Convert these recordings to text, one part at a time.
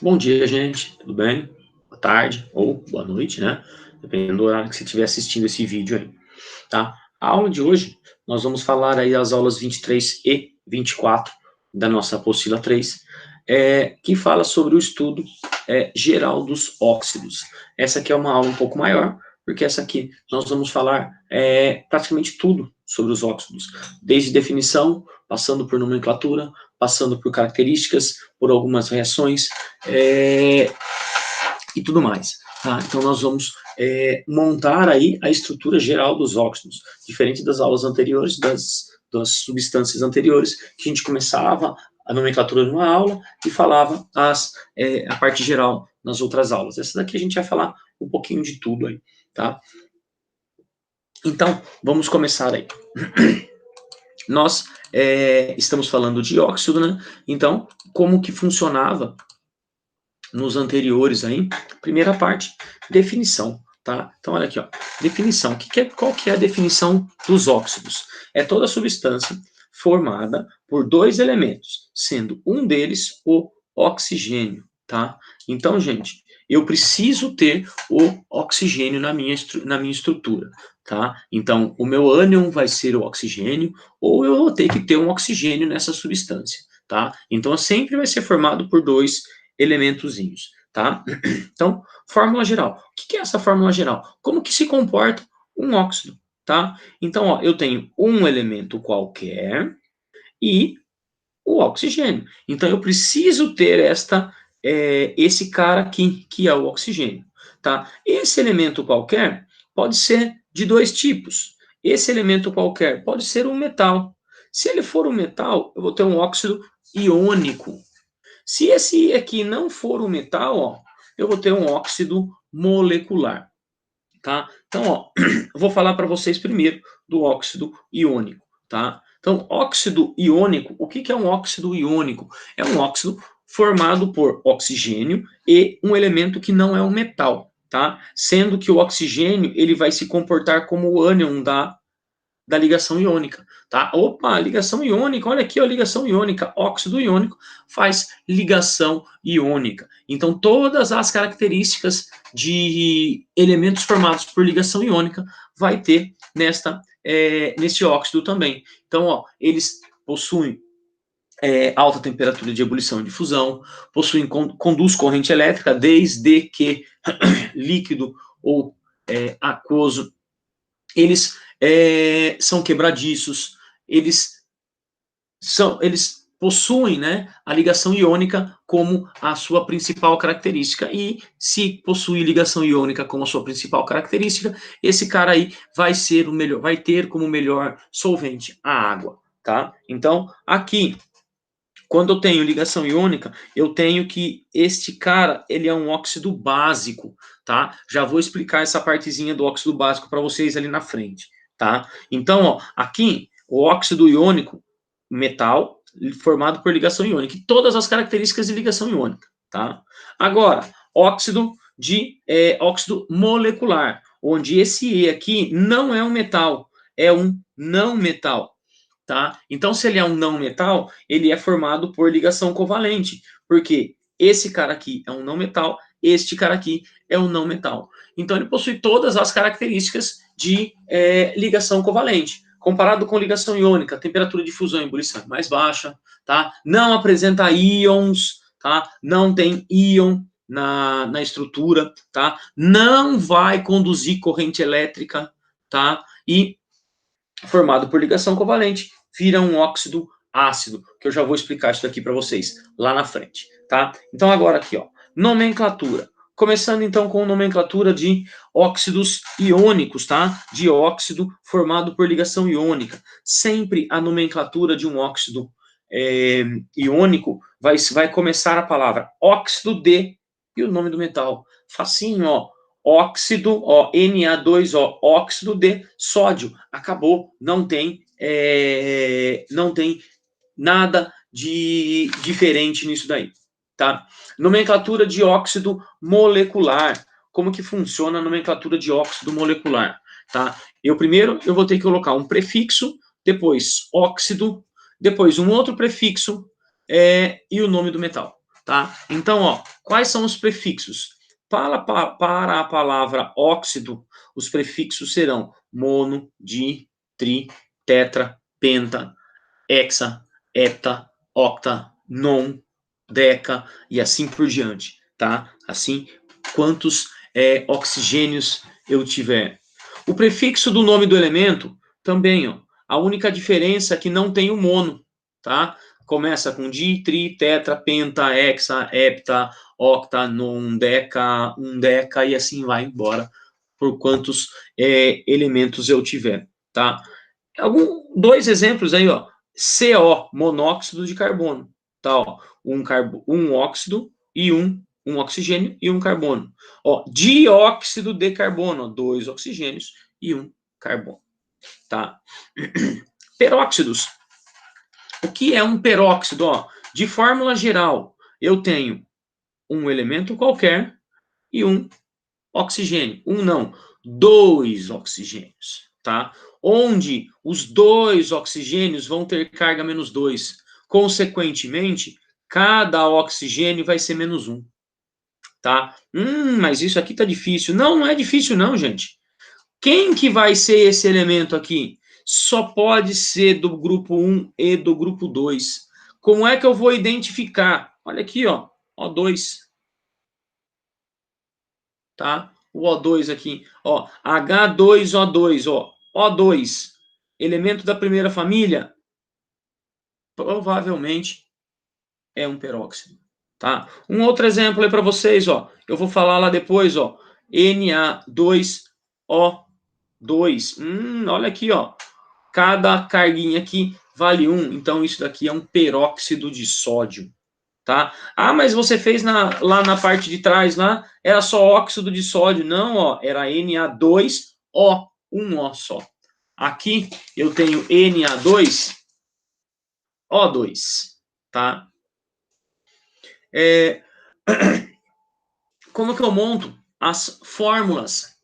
Bom dia, gente. Tudo bem? Boa tarde ou boa noite, né? Dependendo do horário que você estiver assistindo esse vídeo aí, tá? A aula de hoje, nós vamos falar aí as aulas 23 e 24 da nossa apostila 3, que fala sobre o estudo geral dos óxidos. Essa aqui é uma aula um pouco maior, porque essa aqui nós vamos falar praticamente tudo sobre os óxidos, desde definição, passando por nomenclatura, passando por características, por algumas reações, e tudo mais. Tá? Então, nós vamos montar aí a estrutura geral dos óxidos, diferente das aulas anteriores, das substâncias anteriores, que a gente começava a nomenclatura numa aula e falava a parte geral nas outras aulas. Essa daqui a gente vai falar um pouquinho de tudo aí, tá? Então, vamos começar aí. Nós estamos falando de óxido, né? Então, como que funcionava nos anteriores aí? Primeira parte, definição, tá? Então, olha aqui, ó. Definição. Qual que é a definição dos óxidos? É toda substância formada por dois elementos, sendo um deles o oxigênio, tá? Então, gente, eu preciso ter o oxigênio na minha estrutura, tá? Então, o meu ânion vai ser o oxigênio, ou eu vou ter que ter um oxigênio nessa substância, tá? Então, sempre vai ser formado por dois elementozinhos, tá? Então, fórmula geral. O que é essa fórmula geral? Como que se comporta um óxido, tá? Então, ó, eu tenho um elemento qualquer e o oxigênio. Então, eu preciso ter esse cara aqui, que é o oxigênio, tá? Esse elemento qualquer pode ser de dois tipos. Esse elemento qualquer pode ser um metal. Se ele for um metal, eu vou ter um óxido iônico. Se esse aqui não for um metal, ó, eu vou ter um óxido molecular, tá? Então, ó, eu vou falar para vocês primeiro do óxido iônico, tá? Então, óxido iônico, o que é um óxido iônico? É um óxido formado por oxigênio e um elemento que não é um metal, tá? Sendo que o oxigênio, ele vai se comportar como o ânion da ligação iônica, tá? Opa, ligação iônica, olha aqui, ó, ligação iônica, óxido iônico faz ligação iônica. Então, todas as características de elementos formados por ligação iônica vai ter nesse óxido também. Então, ó, eles possuem alta temperatura de ebulição e de fusão, conduz corrente elétrica, desde que líquido ou aquoso. Eles são quebradiços, eles possuem, né, a ligação iônica como a sua principal característica, e se possuir ligação iônica como a sua principal característica, esse cara aí vai ter como melhor solvente a água, tá? Então, aqui, quando eu tenho ligação iônica, eu tenho que este cara, ele é um óxido básico, tá? Já vou explicar essa partezinha do óxido básico para vocês ali na frente, tá? Então, ó, aqui, o óxido iônico, metal, formado por ligação iônica, e todas as características de ligação iônica, tá? Agora, óxido molecular, onde esse E aqui não é um metal, é um não metal, tá? Então, se ele é um não metal, ele é formado por ligação covalente, porque esse cara aqui é um não metal, este cara aqui é um não metal. Então, ele possui todas as características de ligação covalente. Comparado com ligação iônica, temperatura de fusão e ebulição é mais baixa, tá? Não apresenta íons, tá? Não tem íon na estrutura, tá? Não vai conduzir corrente elétrica, tá? E formado por ligação covalente, vira um óxido ácido, que eu já vou explicar isso daqui para vocês lá na frente, tá? Então agora aqui, ó, nomenclatura. Começando então com nomenclatura de óxidos iônicos, tá? De óxido formado por ligação iônica. Sempre a nomenclatura de um óxido iônico vai começar a palavra óxido de e o nome do metal. Facinho, ó. Óxido, ó, Na2O, óxido de sódio. Acabou, não tem nada de diferente nisso daí, tá? Nomenclatura de óxido molecular. Como que funciona a nomenclatura de óxido molecular, tá? Primeiro eu vou ter que colocar um prefixo, depois óxido, depois um outro prefixo, e o nome do metal, tá? Então, ó, quais são os prefixos? Para a palavra óxido, os prefixos serão mono, di, tri, tetra, penta, hexa, hepta, octa, non, deca e assim por diante, tá? Assim, quantos oxigênios eu tiver. O prefixo do nome do elemento também, ó. A única diferença é que não tem o mono, tá? Começa com di, tri, tetra, penta, hexa, hepta, octa, non, deca, undeca e assim vai embora por quantos elementos eu tiver, tá? Dois exemplos aí, ó. CO, monóxido de carbono, tá? Ó, um óxido e um oxigênio e um carbono. Ó, dióxido de carbono, ó, 2 oxigênios e um carbono, tá? Peróxidos. O que é um peróxido? Ó, de fórmula geral, eu tenho um elemento qualquer e um oxigênio. Um não, 2 oxigênios, tá? Onde os 2 oxigênios vão ter carga menos 2. Consequentemente, cada oxigênio vai ser menos 1, tá? Mas isso aqui tá difícil. Não, não é difícil não, gente. Quem que vai ser esse elemento aqui? Só pode ser do grupo 1 e do grupo 2. Como é que eu vou identificar? Olha aqui, ó, O2, tá? O O2 aqui, ó, H2O2, ó, O2, elemento da primeira família, provavelmente é um peróxido, tá? Um outro exemplo aí para vocês, ó, eu vou falar lá depois, ó, Na2O2, olha aqui, ó, cada carguinha aqui vale 1, então isso daqui é um peróxido de sódio, tá? Ah, mas você fez lá na parte de trás, lá, era só óxido de sódio. Não, ó, era Na2O, um O só. Aqui eu tenho Na2O2, tá? Como que eu monto as fórmulas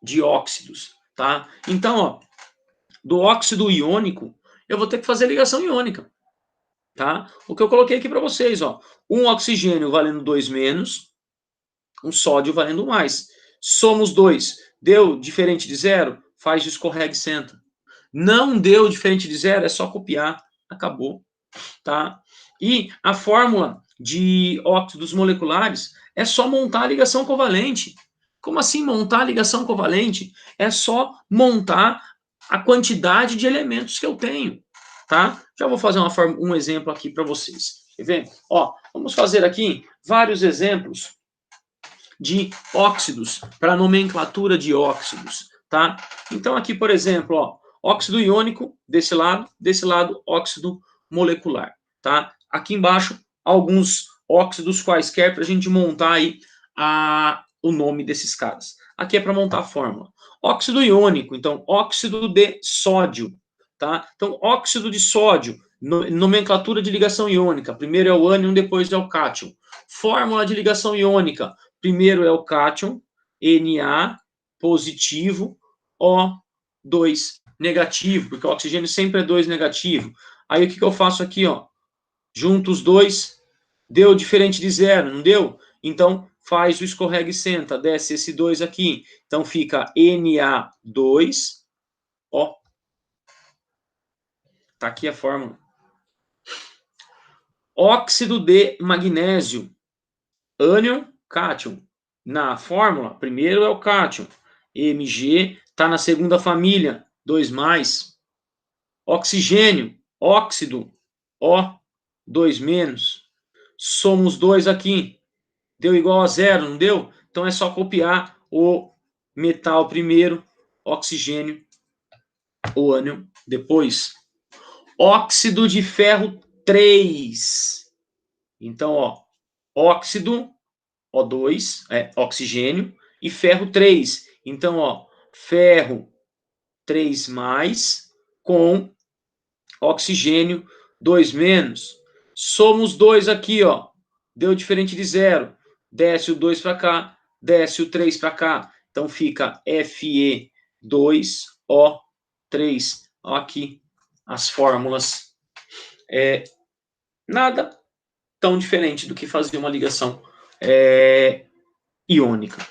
de óxidos, tá? Então, ó, do óxido iônico, eu vou ter que fazer ligação iônica, tá? O que eu coloquei aqui para vocês, ó, um oxigênio valendo 2 menos, um sódio valendo mais. Somos 2. Deu diferente de zero? Faz o escorregue e senta. Não deu diferente de zero? É só copiar. Acabou. Tá? E a fórmula de óxidos moleculares é só montar a ligação covalente. Como assim montar a ligação covalente? É só montar a quantidade de elementos que eu tenho. Tá? Já vou fazer um exemplo aqui para vocês. Quer ver? Ó, vamos fazer aqui vários exemplos de óxidos, para nomenclatura de óxidos, tá? Então aqui, por exemplo, ó, óxido iônico desse lado óxido molecular, tá? Aqui embaixo alguns óxidos quaisquer para a gente montar aí o nome desses caras. Aqui é para montar a fórmula. Óxido iônico, então óxido de sódio, tá? Então óxido de sódio, nomenclatura de ligação iônica. Primeiro é o ânion, depois é o cátion. Fórmula de ligação iônica. Primeiro é o cátion, Na positivo, O2 negativo, porque o oxigênio sempre é 2 negativo. Aí o que eu faço aqui, ó? Junto os dois, deu diferente de zero, não deu? Então faz o escorregue e senta, desce esse 2 aqui. Então fica Na2, ó. Tá aqui a fórmula. Óxido de magnésio, ânion, cátion. Na fórmula, primeiro é o cátion. Mg está na segunda família, 2 mais. Oxigênio, óxido, O, 2 menos. Somos 2 aqui. Deu igual a zero, não deu? Então é só copiar o metal primeiro, oxigênio, o ânion depois. Óxido de ferro 3. Então, ó, óxido O2, oxigênio, e ferro 3. Então, ó, ferro 3 mais com oxigênio 2 menos. Somos 2 aqui, ó. Deu diferente de zero. Desce o 2 para cá, desce o 3 para cá. Então fica Fe2O3. Ó, aqui as fórmulas Nada tão diferente do que fazer uma ligação iônica.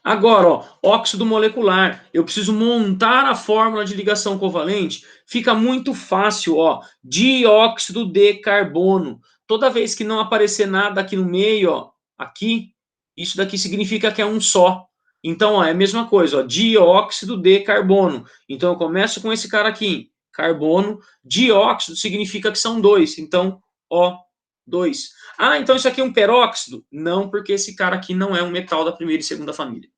Agora, ó, óxido molecular. Eu preciso montar a fórmula de ligação covalente. Fica muito fácil, ó. Dióxido de carbono. Toda vez que não aparecer nada aqui no meio, ó, aqui, isso daqui significa que é um só. Então, ó, é a mesma coisa, ó, dióxido de carbono. Então, eu começo com esse cara aqui, carbono. Dióxido significa que são dois. Então, ó, dois. Ah, então isso aqui é um peróxido? Não, porque esse cara aqui não é um metal da primeira e segunda família.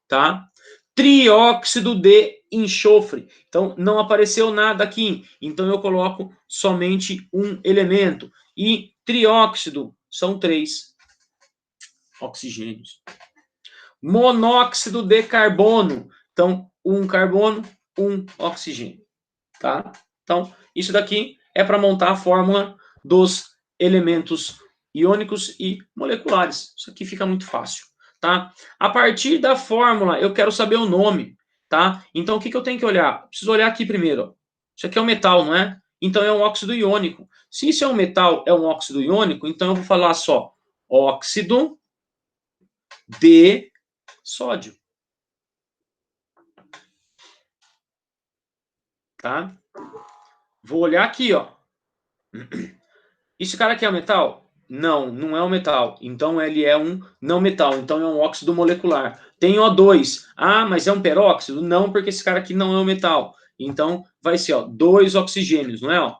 Tá? Trióxido de enxofre. Então, não apareceu nada aqui. Então, eu coloco somente um elemento. E trióxido são 3 oxigênios. Monóxido de carbono. Então, um carbono, um oxigênio. Tá? Então, isso daqui é para montar a fórmula dos elementos iônicos e moleculares. Isso aqui fica muito fácil. Tá? A partir da fórmula, eu quero saber o nome. Tá? Então, o que eu tenho que olhar? Preciso olhar aqui primeiro. Ó. Isso aqui é um metal, não é? Então, é um óxido iônico. Se isso é um metal, é um óxido iônico, então eu vou falar só óxido de sódio. Tá? Vou olhar aqui, ó. Esse cara aqui é um metal? Não, não é um metal. Então ele é um não metal. Então é um óxido molecular. Tem O2. Ah, mas é um peróxido? Não, porque esse cara aqui não é um metal. Então vai ser, ó, 2 oxigênios, não é? Ó,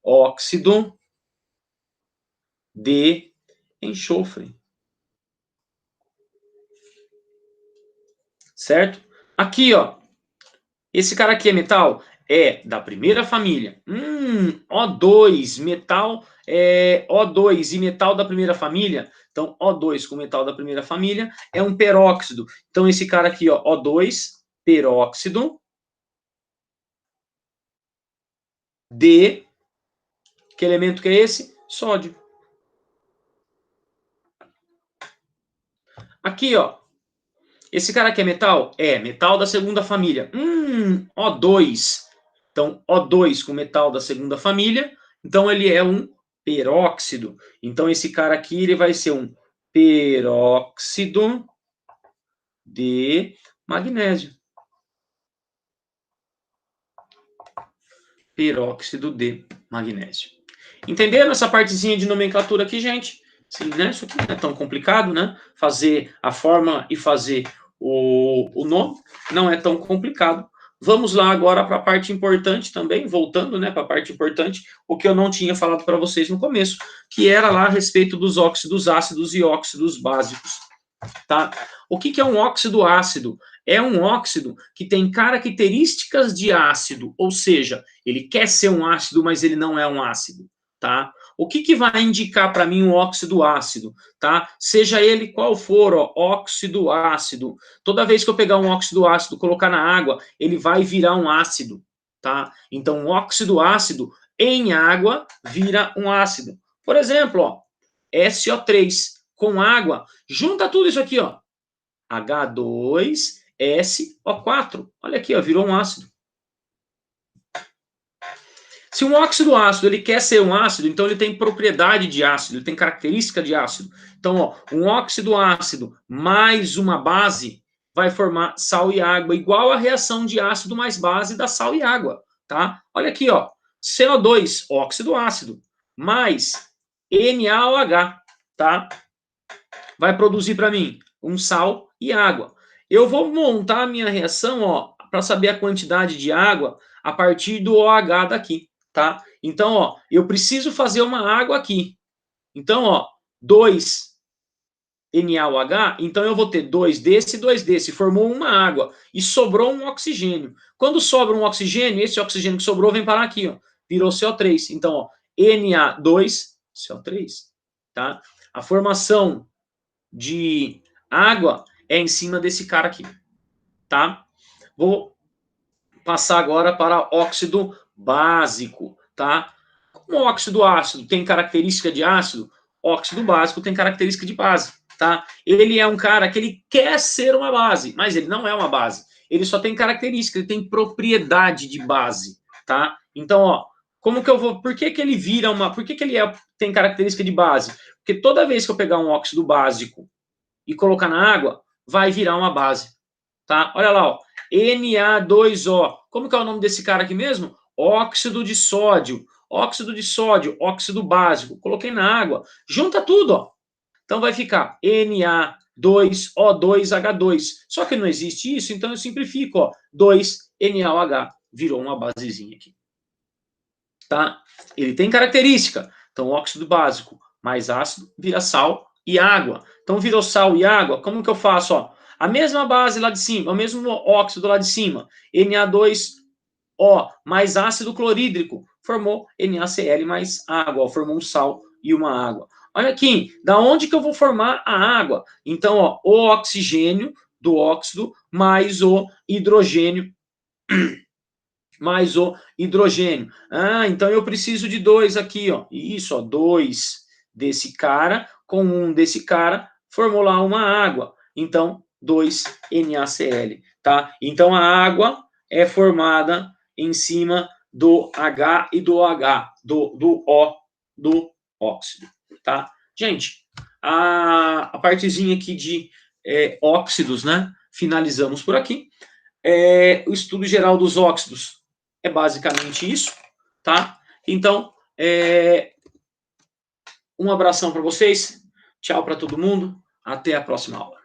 dióxido de enxofre. Certo? Aqui, ó. Esse cara aqui é metal? É da primeira família. O2, metal, O2 e metal da primeira família. Então, O2 com metal da primeira família é um peróxido. Então, esse cara aqui, ó, O2, peróxido de... Que elemento que é esse? Sódio. Aqui, ó. Esse cara aqui é metal? É, metal da segunda família. O2. Então, O2 com metal da segunda família. Então, ele é um peróxido. Então, esse cara aqui ele vai ser um peróxido de magnésio. Peróxido de magnésio. Entenderam essa partezinha de nomenclatura aqui, gente? Sim, né? Isso aqui não é tão complicado, né? Fazer a forma e fazer o nome não é tão complicado. Vamos lá agora para a parte importante também, voltando, né, para a parte importante, o que eu não tinha falado para vocês no começo, que era lá a respeito dos óxidos ácidos e óxidos básicos, tá? O que é um óxido ácido? É um óxido que tem características de ácido, ou seja, ele quer ser um ácido, mas ele não é um ácido, tá? O que vai indicar para mim um óxido ácido, tá? Seja ele qual for, ó, óxido ácido. Toda vez que eu pegar um óxido ácido, colocar na água, ele vai virar um ácido, tá? Então, um óxido ácido em água vira um ácido. Por exemplo, ó, SO3 com água, junta tudo isso aqui, ó. H2SO4. Olha aqui, ó, virou um ácido. Se um óxido ácido ele quer ser um ácido, então ele tem propriedade de ácido, ele tem característica de ácido. Então, ó, um óxido ácido mais uma base vai formar sal e água, igual a reação de ácido mais base da sal e água, tá? Olha aqui, ó, CO2, óxido ácido, mais NaOH, tá? Vai produzir para mim um sal e água. Eu vou montar a minha reação, ó, para saber a quantidade de água a partir do OH daqui, tá? Então, ó, eu preciso fazer uma água aqui. Então, ó, 2 NaOH, então eu vou ter 2 desse e 2 desse, formou uma água e sobrou um oxigênio. Quando sobra um oxigênio, esse oxigênio que sobrou vem parar aqui, ó, virou CO3. Então, ó, Na2CO3, tá? A formação de água é em cima desse cara aqui, tá? Vou passar agora para óxido básico, tá? Como o óxido ácido tem característica de ácido, óxido básico tem característica de base, tá? Ele é um cara que ele quer ser uma base, mas ele não é uma base. Ele só tem característica, ele tem propriedade de base, tá? Então, ó, Como que eu vou... Por que que ele vira uma... Por que que ele tem característica de base? Porque toda vez que eu pegar um óxido básico e colocar na água, vai virar uma base, tá? Olha lá, ó. Na2O. Como que é o nome desse cara aqui mesmo? Óxido de sódio. Óxido de sódio, óxido básico. Coloquei na água. Junta tudo, ó. Então vai ficar Na2O2H2. Só que não existe isso, então eu simplifico, ó. 2NaOH. Virou uma basezinha aqui. Tá? Ele tem característica. Então, óxido básico mais ácido vira sal e água. Então, virou sal e água. Como que eu faço? Ó? A mesma base lá de cima, o mesmo óxido lá de cima, Na2O mais ácido clorídrico, formou NaCl mais água, ó, formou um sal e uma água. Olha aqui, da onde que eu vou formar a água? Então, ó, o oxigênio do óxido mais o hidrogênio mais o hidrogênio. Ah, então eu preciso de 2 aqui, ó. Isso, ó, 2 desse cara com 1 desse cara, formou lá uma água. Então, 2NaCl, tá? Então, a água é formada em cima do H e do H, do O, do óxido, tá? Gente, a partezinha aqui de óxidos, né? Finalizamos por aqui. O estudo geral dos óxidos é basicamente isso, tá? Então, um abração para vocês, tchau para todo mundo, até a próxima aula.